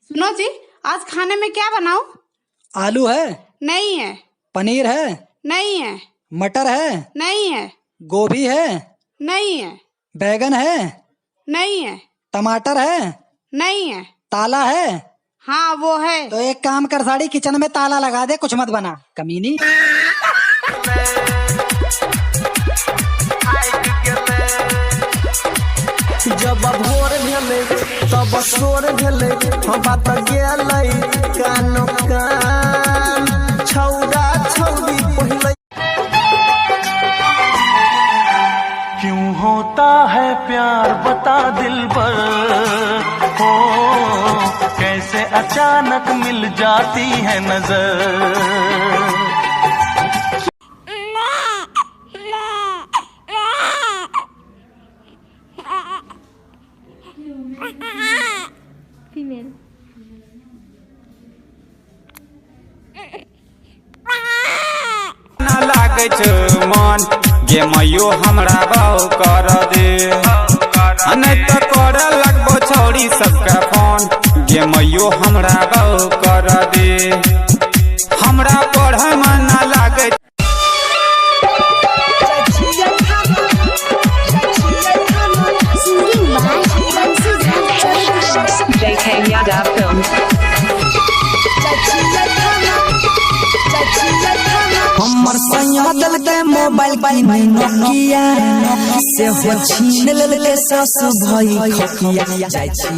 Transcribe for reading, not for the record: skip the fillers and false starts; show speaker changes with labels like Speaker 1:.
Speaker 1: सुनो जी, आज खाने में क्या बनाऊं?
Speaker 2: आलू है?
Speaker 1: नहीं है।
Speaker 2: पनीर है?
Speaker 1: नहीं है।
Speaker 2: मटर है?
Speaker 1: नहीं है।
Speaker 2: गोभी है?
Speaker 1: नहीं है।
Speaker 2: बैगन है?
Speaker 1: नहीं है।
Speaker 2: टमाटर है?
Speaker 1: नहीं है।
Speaker 2: ताला है?
Speaker 1: हाँ वो है।
Speaker 2: तो एक काम कर, साड़ी किचन में ताला लगा दे, कुछ मत बना कमीनी।
Speaker 3: जब भोर भेले तब शोर भेले, हम बात गेलै कानो कान, छौड़ा छौड़ी पहिले। क्यों होता है प्यार बता दिल पर, हो कैसे अचानक मिल जाती है नजर।
Speaker 4: फीमेल
Speaker 5: ना लागे छ मन गे मयो हमरा बाऊ कर दे, नहीं तो कर लगबो छोड़ी सबका फोन गे मयो हमरा बाऊ कर दे, हमरा पढ़ में ना लागे।
Speaker 6: JK Yadav Films.
Speaker 3: हमर सैया दल के मोबाइल की नोकिया से हो छीन लेले सस भई खकिया, जाय छी